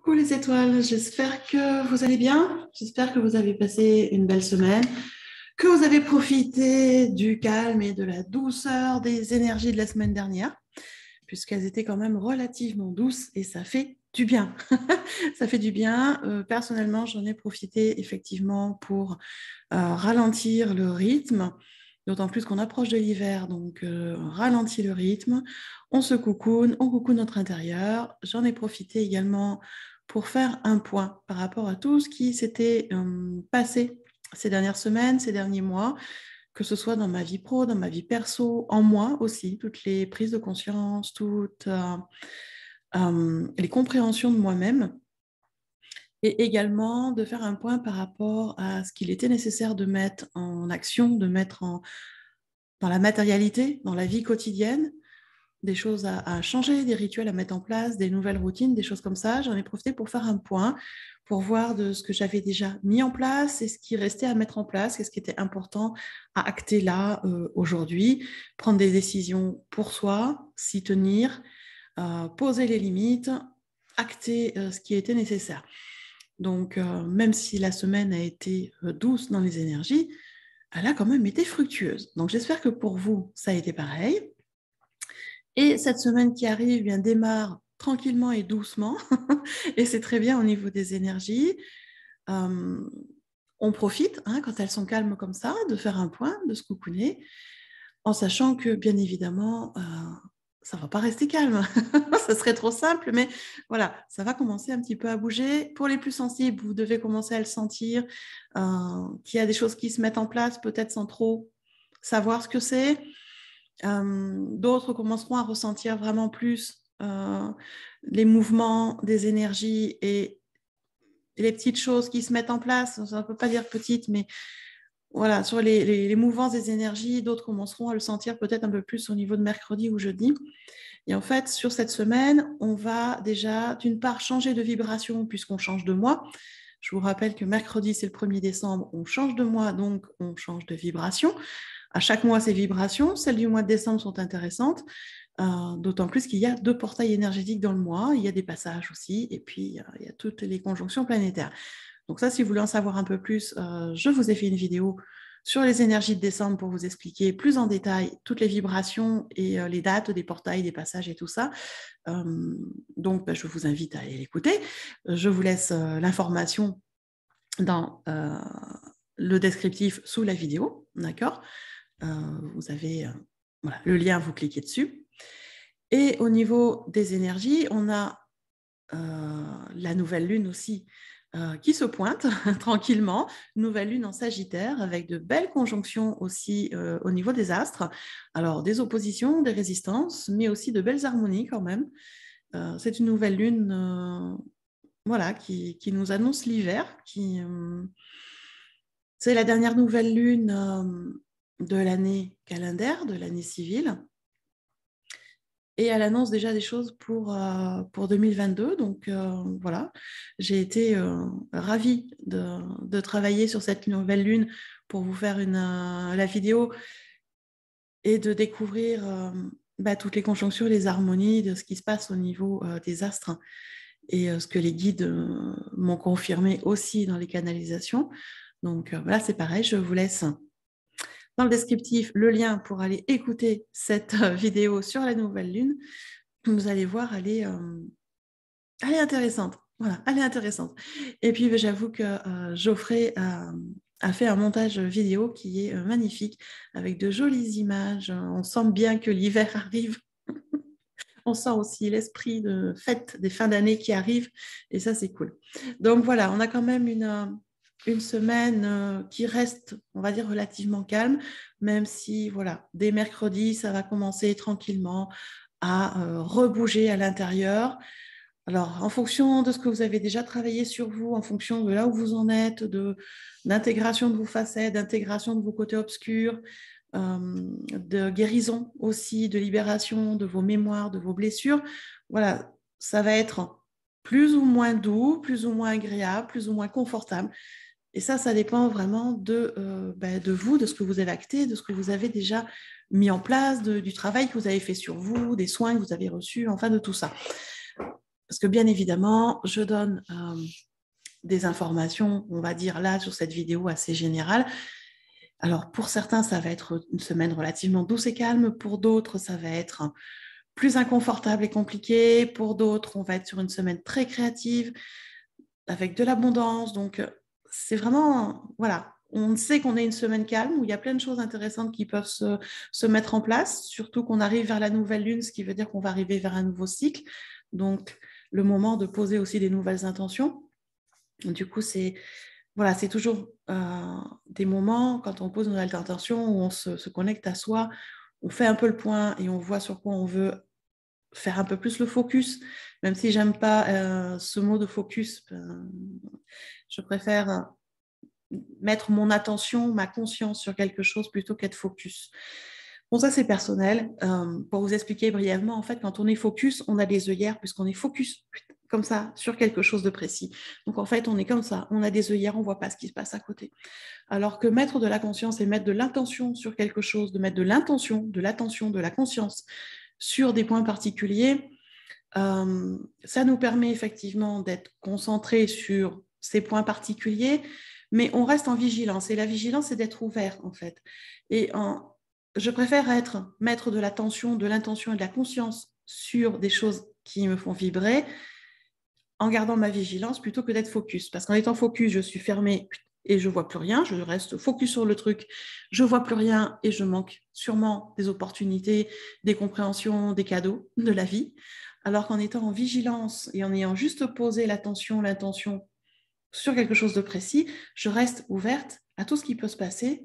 Coucou les étoiles, j'espère que vous allez bien, j'espère que vous avez passé une belle semaine, que vous avez profité du calme et de la douceur des énergies de la semaine dernière, puisqu'elles étaient quand même relativement douces et ça fait du bien. Ça fait du bien. Personnellement, j'en ai profité effectivement pour ralentir le rythme, d'autant plus qu'on approche de l'hiver, donc on ralentit le rythme, on coucoune notre intérieur. J'en ai profité également pour faire un point par rapport à tout ce qui s'était passé ces dernières semaines, ces derniers mois, que ce soit dans ma vie pro, dans ma vie perso, en moi aussi, toutes les prises de conscience, toutes les compréhensions de moi-même, et également de faire un point par rapport à ce qu'il était nécessaire de mettre en action, dans la matérialité, dans la vie quotidienne, des choses à changer, des rituels à mettre en place, des nouvelles routines, des choses comme ça. J'en ai profité pour faire un point, pour voir de ce que j'avais déjà mis en place et ce qui restait à mettre en place, et ce qui était important à acter là, aujourd'hui, prendre des décisions pour soi, s'y tenir, poser les limites, acter ce qui était nécessaire. Donc, même si la semaine a été douce dans les énergies, elle a quand même été fructueuse. Donc, j'espère que pour vous, ça a été pareil. Et cette semaine qui arrive, eh bien, démarre tranquillement et doucement. Et c'est très bien au niveau des énergies. On profite, quand elles sont calmes comme ça, de faire un point, de se coucouner, en sachant que, bien évidemment, ça ne va pas rester calme. Ça serait trop simple, mais voilà, ça va commencer un petit peu à bouger. Pour les plus sensibles, vous devez commencer à le sentir, qu'il y a des choses qui se mettent en place, peut-être sans trop savoir ce que c'est. D'autres commenceront à ressentir vraiment plus les mouvements des énergies et les petites choses qui se mettent en place. On ne peut pas dire petites, mais voilà, sur les mouvances des énergies, d'autres commenceront à le sentir peut-être un peu plus au niveau de mercredi ou jeudi. Et en fait, sur cette semaine, on va déjà, d'une part, changer de vibration puisqu'on change de mois. Je vous rappelle que mercredi, c'est le 1er décembre, on change de mois, donc on change de vibration. À chaque mois, ces vibrations, celles du mois de décembre sont intéressantes, d'autant plus qu'il y a 2 portails énergétiques dans le mois, il y a des passages aussi, et puis il y a toutes les conjonctions planétaires. Donc ça, si vous voulez en savoir un peu plus, je vous ai fait une vidéo sur les énergies de décembre pour vous expliquer plus en détail toutes les vibrations et les dates des portails, des passages et tout ça. Donc, je vous invite à aller l'écouter. Je vous laisse l'information dans le descriptif sous la vidéo, d'accord? Vous avez voilà, le lien, vous cliquez dessus. Et au niveau des énergies, on a la nouvelle lune aussi qui se pointe tranquillement, nouvelle lune en Sagittaire avec de belles conjonctions aussi au niveau des astres. Alors des oppositions, des résistances, mais aussi de belles harmonies quand même. C'est une nouvelle lune voilà, qui nous annonce l'hiver, c'est la dernière nouvelle lune de l'année calendaire, de l'année civile. Et elle annonce déjà des choses pour 2022. Donc voilà, j'ai été ravie de travailler sur cette nouvelle lune pour vous faire la vidéo et de découvrir toutes les conjonctions, les harmonies de ce qui se passe au niveau des astres et ce que les guides m'ont confirmé aussi dans les canalisations. Donc voilà, c'est pareil, je vous laisse dans le descriptif le lien pour aller écouter cette vidéo sur la nouvelle lune. Vous allez voir, elle est intéressante. Voilà, elle est intéressante. Et puis, j'avoue que Geoffrey a fait un montage vidéo qui est magnifique, avec de jolies images. On sent bien que l'hiver arrive. On sent aussi l'esprit de fête des fins d'année qui arrive. Et ça, c'est cool. Donc voilà, on a quand même une semaine qui reste, on va dire, relativement calme, même si, voilà, dès mercredi, ça va commencer tranquillement à rebouger à l'intérieur. Alors, en fonction de ce que vous avez déjà travaillé sur vous, en fonction de là où vous en êtes, d'intégration de vos facettes, d'intégration de vos côtés obscurs, de guérison aussi, de libération de vos mémoires, de vos blessures, voilà, ça va être plus ou moins doux, plus ou moins agréable, plus ou moins confortable. Et ça dépend vraiment de vous, de ce que vous avez acté, de ce que vous avez déjà mis en place, du travail que vous avez fait sur vous, des soins que vous avez reçus, enfin de tout ça. Parce que bien évidemment, je donne des informations, on va dire là, sur cette vidéo assez générale. Alors, pour certains, ça va être une semaine relativement douce et calme. Pour d'autres, ça va être plus inconfortable et compliqué. Pour d'autres, on va être sur une semaine très créative, avec de l'abondance. Donc, c'est vraiment, voilà, on sait qu'on est une semaine calme où il y a plein de choses intéressantes qui peuvent se mettre en place, surtout qu'on arrive vers la nouvelle lune, ce qui veut dire qu'on va arriver vers un nouveau cycle. Donc, le moment de poser aussi des nouvelles intentions. Du coup, c'est voilà, c'est toujours des moments, quand on pose une nouvelle intention, où on se connecte à soi, on fait un peu le point et on voit sur quoi on veut faire un peu plus le focus, même si j'aime pas ce mot de focus. Je préfère mettre mon attention, ma conscience sur quelque chose plutôt qu'être focus. Bon, ça c'est personnel. Pour vous expliquer brièvement, en fait, quand on est focus, on a des œillères puisqu'on est focus comme ça sur quelque chose de précis. Donc en fait, on est comme ça, on a des œillères, on ne voit pas ce qui se passe à côté. Alors que mettre de la conscience et mettre de l'intention sur quelque chose, de mettre de l'intention, de l'attention, de la conscience sur des points particuliers, ça nous permet effectivement d'être concentrés sur ces points particuliers, mais on reste en vigilance. Et la vigilance, c'est d'être ouvert, en fait. Je préfère être maître de l'attention, de l'intention et de la conscience sur des choses qui me font vibrer en gardant ma vigilance plutôt que d'être focus. Parce qu'en étant focus, je suis fermée et je ne vois plus rien. Je reste focus sur le truc, je ne vois plus rien et je manque sûrement des opportunités, des compréhensions, des cadeaux de la vie. Alors qu'en étant en vigilance et en ayant juste posé l'attention, l'intention sur quelque chose de précis, je reste ouverte à tout ce qui peut se passer,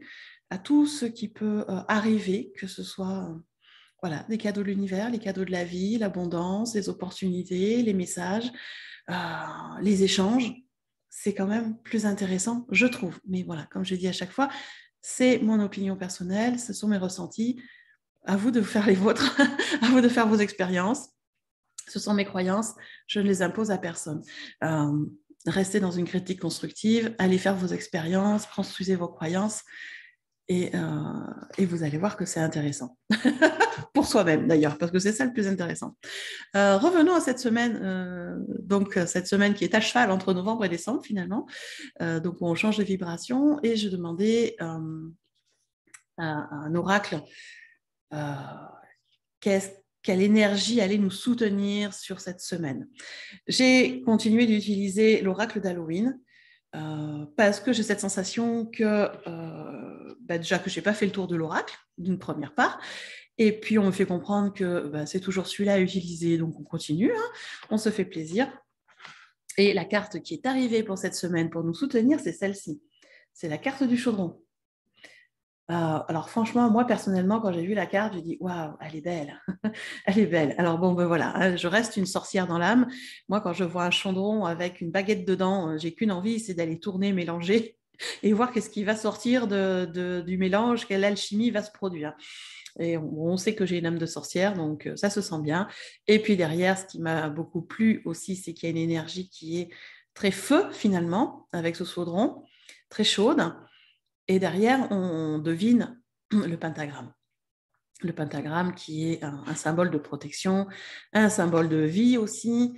à tout ce qui peut arriver, que ce soit voilà, des cadeaux de l'univers, les cadeaux de la vie, l'abondance, les opportunités, les messages, les échanges. C'est quand même plus intéressant, je trouve. Mais voilà, comme je dis à chaque fois, c'est mon opinion personnelle, ce sont mes ressentis. À vous de faire les vôtres, à vous de faire vos expériences. Ce sont mes croyances, je ne les impose à personne. Restez dans une critique constructive, allez faire vos expériences, construisez vos croyances et vous allez voir que c'est intéressant. Pour soi-même d'ailleurs, parce que c'est ça le plus intéressant. Revenons à cette semaine, donc cette semaine qui est à cheval entre novembre et décembre finalement. Donc on change de vibration et je demandais à un oracle quelle énergie allait nous soutenir sur cette semaine. J'ai continué d'utiliser l'oracle d'Halloween parce que j'ai cette sensation que déjà que je n'ai pas fait le tour de l'oracle, d'une première part, et puis on me fait comprendre que c'est toujours celui-là à utiliser, donc on continue, hein, on se fait plaisir. Et la carte qui est arrivée pour cette semaine pour nous soutenir, c'est celle-ci. C'est la carte du chaudron. Alors franchement, moi personnellement, quand j'ai vu la carte, j'ai dit waouh, elle est belle, elle est belle. Alors bon, voilà, je reste une sorcière dans l'âme. Moi, quand je vois un chaudron avec une baguette dedans, j'ai qu'une envie, c'est d'aller tourner, mélanger et voir qu'est-ce qui va sortir du mélange, quelle alchimie va se produire. Et on sait que j'ai une âme de sorcière, donc ça se sent bien. Et puis derrière, ce qui m'a beaucoup plu aussi, c'est qu'il y a une énergie qui est très feu finalement, avec ce chaudron, très chaude. Et derrière, on devine le pentagramme. Le pentagramme qui est un symbole de protection, un symbole de vie aussi,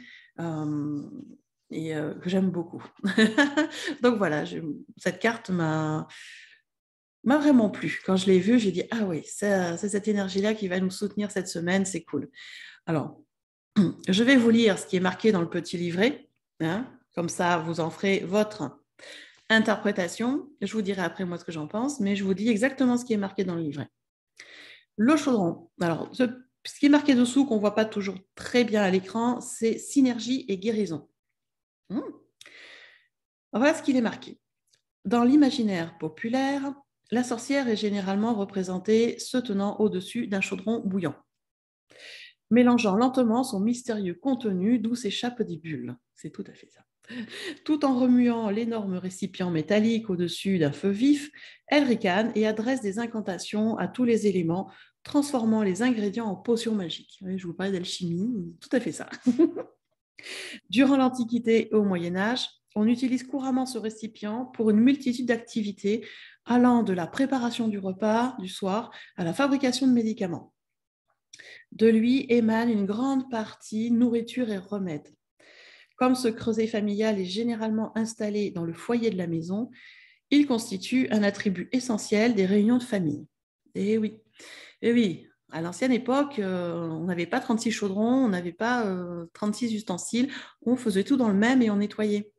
et que j'aime beaucoup. Donc voilà, cette carte m'a vraiment plu. Quand je l'ai vue, j'ai dit « Ah oui, c'est cette énergie-là qui va nous soutenir cette semaine, c'est cool. » Alors, je vais vous lire ce qui est marqué dans le petit livret, hein, comme ça vous en ferez votre interprétation. Je vous dirai après moi ce que j'en pense, mais je vous dis exactement ce qui est marqué dans le livret. Le chaudron. Alors, ce qui est marqué dessous, qu'on ne voit pas toujours très bien à l'écran, c'est synergie et guérison. Voilà ce qu'il est marqué. Dans l'imaginaire populaire, la sorcière est généralement représentée se tenant au-dessus d'un chaudron bouillant, mélangeant lentement son mystérieux contenu d'où s'échappent des bulles. C'est tout à fait ça. Tout en remuant l'énorme récipient métallique au-dessus d'un feu vif, elle ricane et adresse des incantations à tous les éléments, transformant les ingrédients en potions magiques. Oui, je vous parlais d'alchimie, tout à fait ça. Durant l'Antiquité et au Moyen-Âge, on utilise couramment ce récipient pour une multitude d'activités allant de la préparation du repas du soir à la fabrication de médicaments. De lui émane une grande partie nourriture et remèdes. Comme ce creuset familial est généralement installé dans le foyer de la maison, il constitue un attribut essentiel des réunions de famille. Et oui, et oui. À l'ancienne époque, on n'avait pas 36 chaudrons, on n'avait pas 36 ustensiles, on faisait tout dans le même et on nettoyait.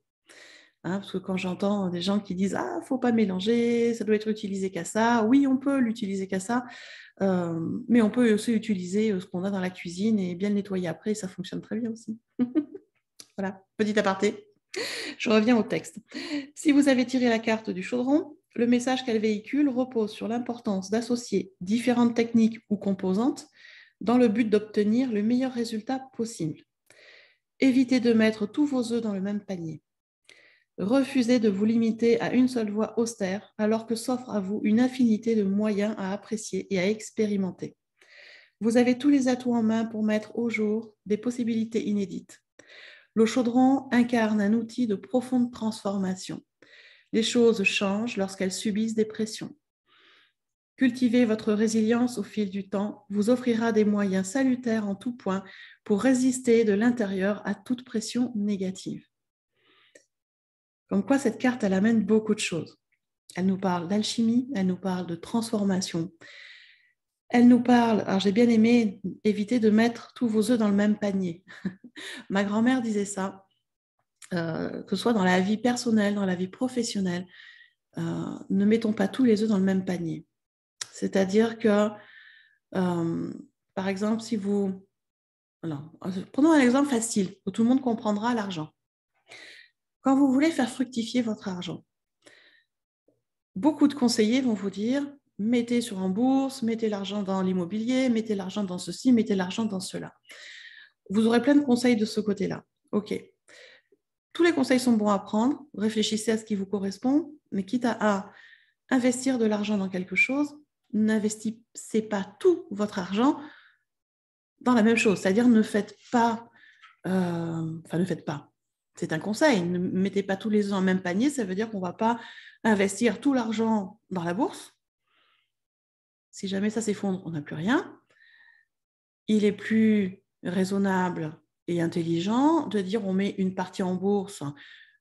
Hein, parce que quand j'entends des gens qui disent « Ah, il ne faut pas mélanger, ça doit être utilisé qu'à ça », oui, on peut l'utiliser qu'à ça, mais on peut aussi utiliser ce qu'on a dans la cuisine et bien le nettoyer après, ça fonctionne très bien aussi. Voilà, petit aparté. Je reviens au texte. Si vous avez tiré la carte du chaudron, le message qu'elle véhicule repose sur l'importance d'associer différentes techniques ou composantes dans le but d'obtenir le meilleur résultat possible. Évitez de mettre tous vos œufs dans le même panier. Refusez de vous limiter à une seule voie austère alors que s'offre à vous une infinité de moyens à apprécier et à expérimenter. Vous avez tous les atouts en main pour mettre au jour des possibilités inédites. Le chaudron incarne un outil de profonde transformation. Les choses changent lorsqu'elles subissent des pressions. Cultiver votre résilience au fil du temps vous offrira des moyens salutaires en tout point pour résister de l'intérieur à toute pression négative. Comme quoi, cette carte, elle amène beaucoup de choses. Elle nous parle d'alchimie, elle nous parle de transformation. Elle nous parle, alors j'ai bien aimé éviter de mettre tous vos œufs dans le même panier. Ma grand-mère disait ça, que ce soit dans la vie personnelle, dans la vie professionnelle, ne mettons pas tous les œufs dans le même panier. C'est-à-dire que, par exemple, si vous... Alors, prenons un exemple facile, où tout le monde comprendra l'argent. Quand vous voulez faire fructifier votre argent, beaucoup de conseillers vont vous dire mettez sur en bourse, mettez l'argent dans l'immobilier, mettez l'argent dans ceci, mettez l'argent dans cela. Vous aurez plein de conseils de ce côté-là. OK. Tous les conseils sont bons à prendre. Réfléchissez à ce qui vous correspond, mais quitte à investir de l'argent dans quelque chose, n'investissez pas tout votre argent dans la même chose. C'est-à-dire ne faites pas... ne faites pas. C'est un conseil. Ne mettez pas tous les œufs dans le même panier. Ça veut dire qu'on ne va pas investir tout l'argent dans la bourse. Si jamais ça s'effondre, on n'a plus rien. Il est plus raisonnable et intelligent de dire on met une partie en bourse,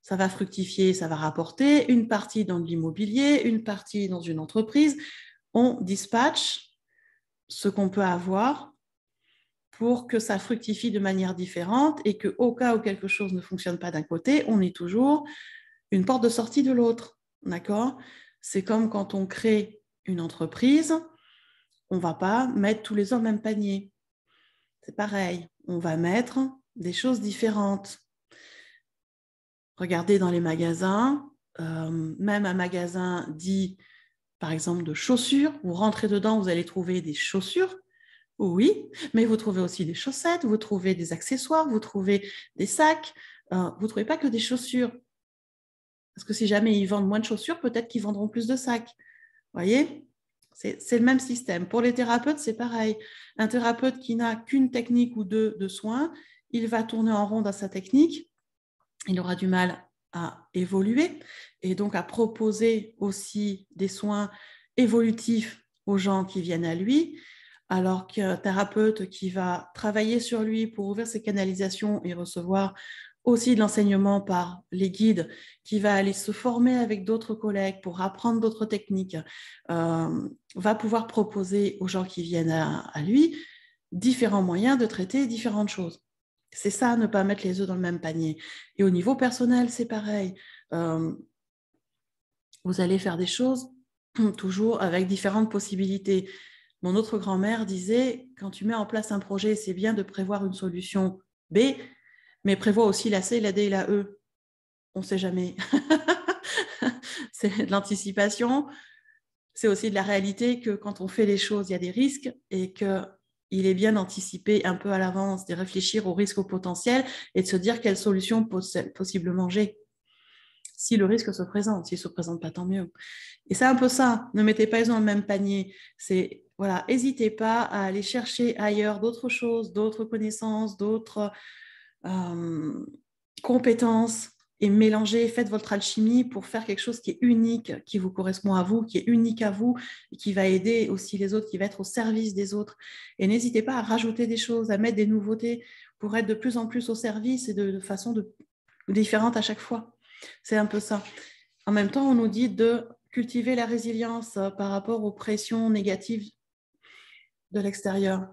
ça va fructifier, ça va rapporter, une partie dans de l'immobilier, une partie dans une entreprise. On dispatche ce qu'on peut avoir pour que ça fructifie de manière différente et qu'au cas où quelque chose ne fonctionne pas d'un côté, on ait toujours une porte de sortie de l'autre. D'accord ? C'est comme quand on crée une entreprise, on ne va pas mettre tous les œufs dans le même panier. C'est pareil, on va mettre des choses différentes. Regardez dans les magasins, même un magasin dit, par exemple, de chaussures, vous rentrez dedans, vous allez trouver des chaussures, oui, mais vous trouvez aussi des chaussettes, vous trouvez des accessoires, vous trouvez des sacs, vous ne trouvez pas que des chaussures. Parce que si jamais ils vendent moins de chaussures, peut-être qu'ils vendront plus de sacs. Vous voyez ? C'est le même système. Pour les thérapeutes, c'est pareil. Un thérapeute qui n'a qu'une technique ou deux de soins, il va tourner en rond dans sa technique, il aura du mal à évoluer et donc à proposer aussi des soins évolutifs aux gens qui viennent à lui, alors qu'un thérapeute qui va travailler sur lui pour ouvrir ses canalisations et recevoir aussi de l'enseignement par les guides, qui va aller se former avec d'autres collègues pour apprendre d'autres techniques, va pouvoir proposer aux gens qui viennent à lui différents moyens de traiter différentes choses. C'est ça, ne pas mettre les œufs dans le même panier. Et au niveau personnel, c'est pareil. Vous allez faire des choses toujours avec différentes possibilités. Mon autre grand-mère disait, quand tu mets en place un projet, c'est bien de prévoir une solution B, mais prévois aussi la C, la D et la E. On ne sait jamais. C'est de l'anticipation. C'est aussi de la réalité que quand on fait les choses, il y a des risques et qu'il est bien d'anticiper un peu à l'avance, de réfléchir aux risques, au potentiel et de se dire quelle solution possiblement j'ai. Si le risque se présente, s'il ne se présente pas, tant mieux. Et c'est un peu ça, ne mettez pas les œufs dans le même panier. C'est, voilà, n'hésitez pas à aller chercher ailleurs d'autres choses, d'autres connaissances, d'autres compétences et mélanger, faites votre alchimie pour faire quelque chose qui est unique, qui vous correspond à vous, qui est unique à vous et qui va aider aussi les autres, qui va être au service des autres. Et n'hésitez pas à rajouter des choses, à mettre des nouveautés pour être de plus en plus au service et de façon de différente à chaque fois. C'est un peu ça. En même temps, on nous dit de cultiver la résilience par rapport aux pressions négatives de l'extérieur.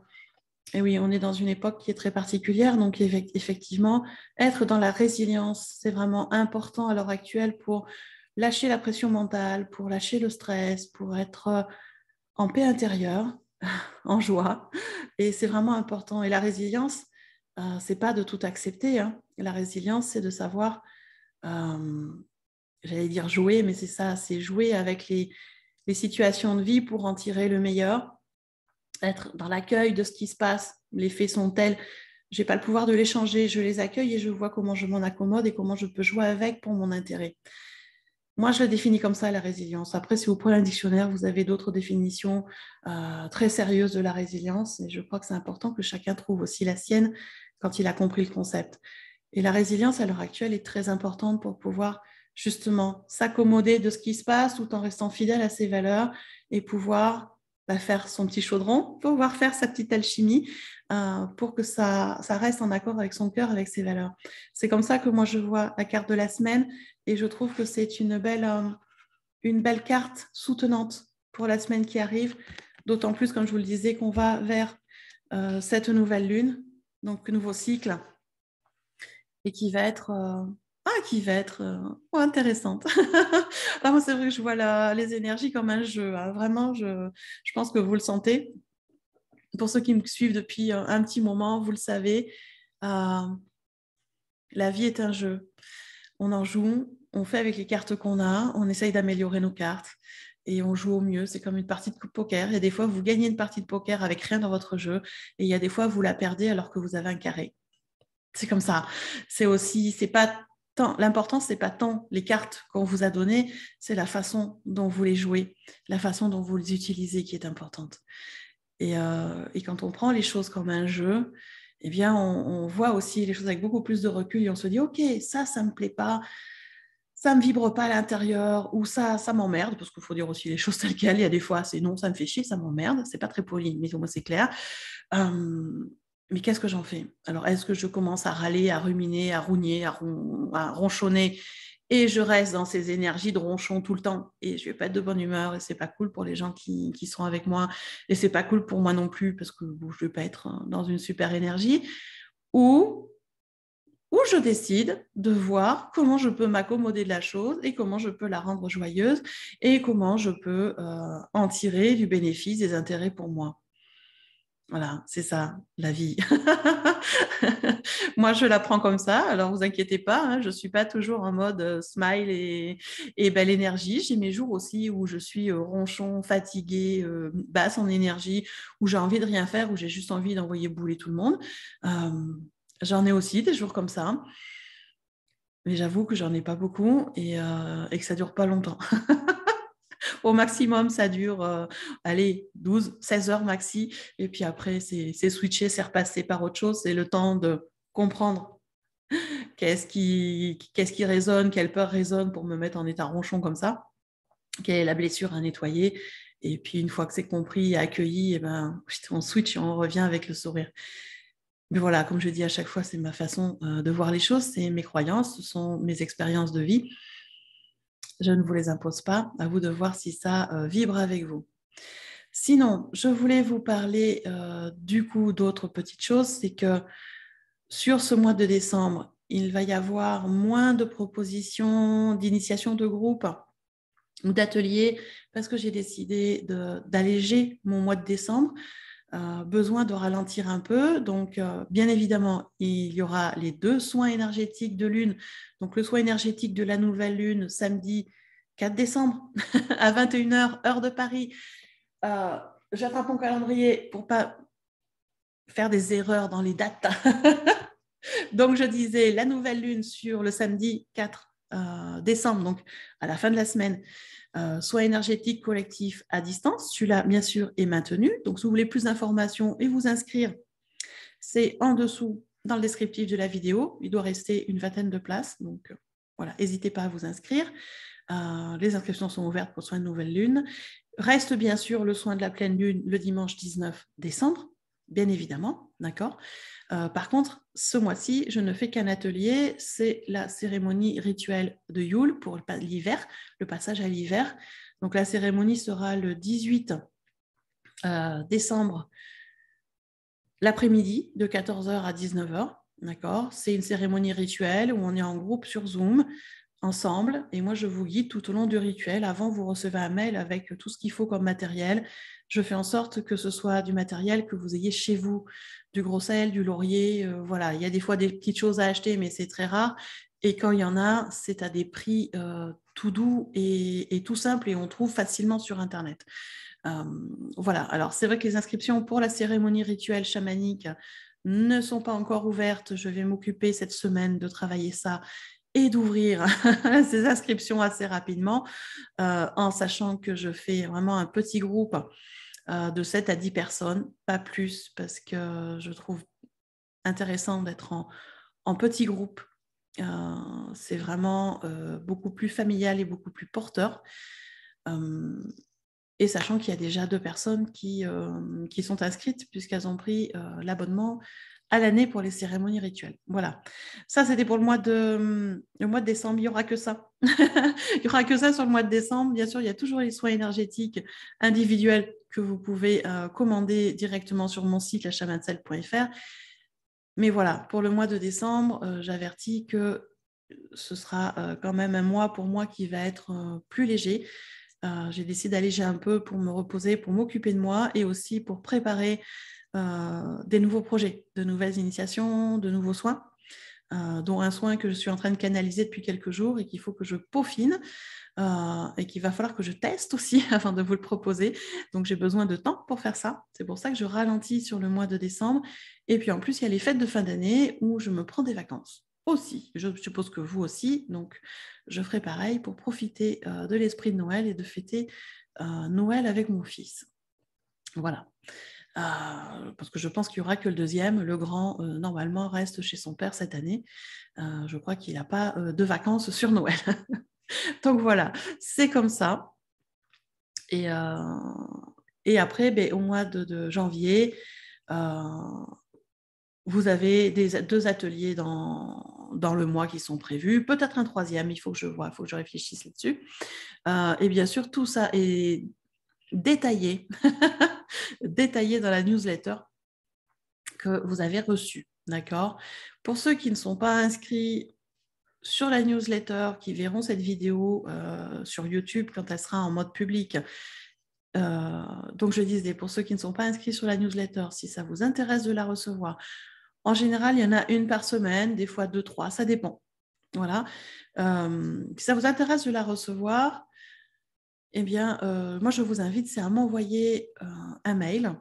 Et oui, on est dans une époque qui est très particulière, donc effectivement, être dans la résilience, c'est vraiment important à l'heure actuelle pour lâcher la pression mentale, pour lâcher le stress, pour être en paix intérieure, en joie. Et c'est vraiment important. Et la résilience, c'est pas de tout accepter, hein. La résilience, c'est de savoir, j'allais dire jouer, mais c'est ça, c'est jouer avec les situations de vie pour en tirer le meilleur, être dans l'accueil de ce qui se passe. Les faits sont tels, je n'ai pas le pouvoir de les changer, je les accueille et je vois comment je m'en accommode et comment je peux jouer avec pour mon intérêt. Moi, je la définis comme ça, la résilience. Après, si vous prenez un dictionnaire, vous avez d'autres définitions très sérieuses de la résilience. Et je crois que c'est important que chacun trouve aussi la sienne quand il a compris le concept. Et la résilience, à l'heure actuelle, est très importante pour pouvoir justement s'accommoder de ce qui se passe tout en restant fidèle à ses valeurs et pouvoir faire son petit chaudron, pouvoir faire sa petite alchimie pour que ça reste en accord avec son cœur, avec ses valeurs. C'est comme ça que moi, je vois la carte de la semaine et je trouve que c'est une belle carte soutenante pour la semaine qui arrive, d'autant plus, comme je vous le disais, qu'on va vers cette nouvelle lune, donc nouveau cycle, et qui va être intéressante. Alors, moi, c'est vrai que je vois les énergies comme un jeu, hein. Vraiment, je pense que vous le sentez. Pour ceux qui me suivent depuis un petit moment, vous le savez, la vie est un jeu. On en joue, on fait avec les cartes qu'on a, on essaye d'améliorer nos cartes et on joue au mieux. C'est comme une partie de poker. Il y a des fois, vous gagnez une partie de poker avec rien dans votre jeu et il y a des fois, vous la perdez alors que vous avez un carré. C'est comme ça. C'est pas tant, l'important, c'est pas tant les cartes qu'on vous a données, c'est la façon dont vous les jouez, la façon dont vous les utilisez qui est importante. Et quand on prend les choses comme un jeu, eh bien, on voit aussi les choses avec beaucoup plus de recul et on se dit, OK, ça me plaît pas, ça me vibre pas à l'intérieur ou ça m'emmerde, parce qu'il faut dire aussi les choses telles quelles. Il y a des fois, c'est non, ça me fait chier, ça m'emmerde, c'est pas très poli, mais au moins c'est clair. Mais qu'est-ce que j'en fais? Alors, est-ce que je commence à râler, à ruminer, à rougner, à ronchonner et je reste dans ces énergies de ronchon tout le temps et je vais pas être de bonne humeur et c'est pas cool pour les gens qui sont avec moi et c'est pas cool pour moi non plus parce que je vais pas être dans une super énergie ou je décide de voir comment je peux m'accommoder de la chose et comment je peux la rendre joyeuse et comment je peux en tirer du bénéfice, des intérêts pour moi. Voilà, c'est ça, la vie. Moi, je la prends comme ça. Alors, vous inquiétez pas, hein, je ne suis pas toujours en mode smile et belle énergie. J'ai mes jours aussi où je suis ronchon, fatiguée, basse en énergie, où j'ai envie de rien faire, où j'ai juste envie d'envoyer bouler tout le monde. J'en ai aussi des jours comme ça. Mais j'avoue que j'en ai pas beaucoup et que ça dure pas longtemps. Au maximum, ça dure, 12, 16 heures maxi. Et puis après, c'est switché, c'est repassé par autre chose. C'est le temps de comprendre qu'est-ce qui résonne, quelle peur résonne pour me mettre en état ronchon comme ça, quelle est la blessure à nettoyer. Et puis, une fois que c'est compris et accueilli, eh ben, on switch et on revient avec le sourire. Mais voilà, comme je dis à chaque fois, c'est ma façon de voir les choses, c'est mes croyances, ce sont mes expériences de vie. Je ne vous les impose pas, à vous de voir si ça vibre avec vous. Sinon, je voulais vous parler du coup d'autres petites choses, c'est que sur ce mois de décembre, il va y avoir moins de propositions d'initiation de groupe ou d'ateliers parce que j'ai décidé d'alléger mon mois de décembre. Besoin de ralentir un peu. Donc, bien évidemment, il y aura les 2 soins énergétiques de lune. Donc, le soin énergétique de la nouvelle lune, samedi 4 décembre à 21h, heure de Paris. J'attrape mon calendrier pour ne pas faire des erreurs dans les dates. Donc, je disais la nouvelle lune sur le samedi 4 décembre, donc à la fin de la semaine. Soit énergétique collectif à distance. Celui-là, bien sûr, est maintenu. Donc, si vous voulez plus d'informations et vous inscrire, c'est en dessous dans le descriptif de la vidéo. Il doit rester une vingtaine de places. Donc, voilà, n'hésitez pas à vous inscrire. Les inscriptions sont ouvertes pour le soin de nouvelle lune. Reste bien sûr le soin de la pleine lune le dimanche 19 décembre. bien évidemment, d'accord. Par contre, ce mois-ci, je ne fais qu'un atelier, c'est la cérémonie rituelle de Yule pour l'hiver, le passage à l'hiver. Donc la cérémonie sera le 18 décembre, l'après-midi, de 14h à 19h, d'accord. C'est une cérémonie rituelle où on est en groupe sur Zoom, ensemble, et moi je vous guide tout au long du rituel. Avant, vous recevez un mail avec tout ce qu'il faut comme matériel. Je fais en sorte que ce soit du matériel que vous ayez chez vous, du gros sel, du laurier, voilà. Il y a des fois des petites choses à acheter, mais c'est très rare. Et quand il y en a, c'est à des prix tout doux et tout simple, et on trouve facilement sur Internet. Voilà, alors c'est vrai que les inscriptions pour la cérémonie rituelle chamanique ne sont pas encore ouvertes. Je vais m'occuper cette semaine de travailler ça et d'ouvrir ces inscriptions assez rapidement, en sachant que je fais vraiment un petit groupe de 7 à 10 personnes, pas plus, parce que je trouve intéressant d'être en petit groupe. C'est vraiment beaucoup plus familial et beaucoup plus porteur. Et sachant qu'il y a déjà 2 personnes qui sont inscrites puisqu'elles ont pris l'abonnement à l'année pour les cérémonies rituelles. Voilà. Ça, c'était pour le mois de décembre. Il n'y aura que ça. Il n'y aura que ça sur le mois de décembre. Bien sûr, il y a toujours les soins énergétiques individuels que vous pouvez commander directement sur mon site, lachamansel.fr. Mais voilà, pour le mois de décembre, j'avertis que ce sera quand même un mois pour moi qui va être plus léger. J'ai décidé d'alléger un peu pour me reposer, pour m'occuper de moi et aussi pour préparer des nouveaux projets, de nouvelles initiations, de nouveaux soins, dont un soin que je suis en train de canaliser depuis quelques jours et qu'il faut que je peaufine et qu'il va falloir que je teste aussi avant de vous le proposer. Donc, j'ai besoin de temps pour faire ça. C'est pour ça que je ralentis sur le mois de décembre. Et puis, en plus, il y a les fêtes de fin d'année où je me prends des vacances aussi. Je suppose que vous aussi. Donc, je ferai pareil pour profiter de l'esprit de Noël et de fêter Noël avec mon fils. Voilà. Parce que je pense qu'il n'y aura que le deuxième. Le grand, normalement, reste chez son père cette année. Je crois qu'il n'a pas de vacances sur Noël. Donc voilà, c'est comme ça. Et après, au mois de janvier, vous avez 2 ateliers dans le mois qui sont prévus, peut-être un troisième, il faut que je vois, il faut que je réfléchisse là-dessus. Et bien sûr, tout ça est détaillé, détaillé dans la newsletter que vous avez reçue, d'accord? Pour ceux qui ne sont pas inscrits sur la newsletter, qui verront cette vidéo sur YouTube quand elle sera en mode public. Donc, je disais, pour ceux qui ne sont pas inscrits sur la newsletter, si ça vous intéresse de la recevoir, en général, il y en a une par semaine, des fois 2, 3, ça dépend. Voilà. Si ça vous intéresse de la recevoir, eh bien, moi, je vous invite, c'est à m'envoyer un mail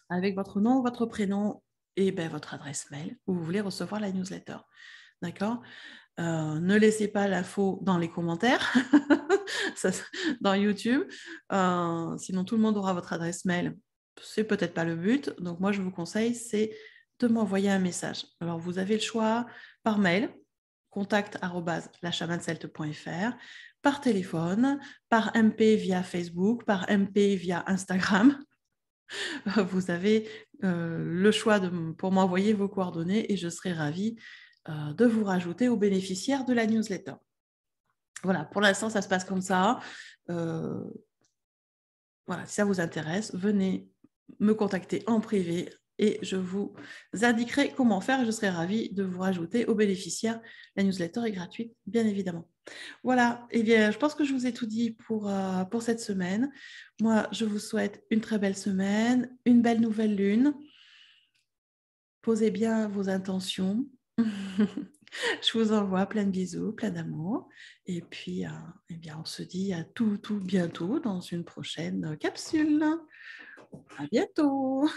avec votre nom, votre prénom et votre adresse mail où vous voulez recevoir la newsletter. D'accord ? Ne laissez pas l'info dans les commentaires, dans YouTube, sinon tout le monde aura votre adresse mail. C'est peut-être pas le but. Donc moi, je vous conseille, c'est de m'envoyer un message. Alors, vous avez le choix par mail, contact@lachamanselt.fr, par téléphone, par MP via Facebook, par MP via Instagram. Vous avez le choix pour m'envoyer vos coordonnées et je serai ravie de vous rajouter aux bénéficiaires de la newsletter. Voilà, pour l'instant, ça se passe comme ça. Voilà, si ça vous intéresse, venez me contacter en privé et je vous indiquerai comment faire et je serai ravie de vous rajouter aux bénéficiaires. La newsletter est gratuite, bien évidemment. Voilà, et bien, je pense que je vous ai tout dit pour cette semaine. Moi, je vous souhaite une très belle semaine, une belle nouvelle lune. Posez bien vos intentions. Je vous envoie plein de bisous, plein d'amour. Et puis, eh bien, on se dit à tout bientôt dans une prochaine capsule. À bientôt.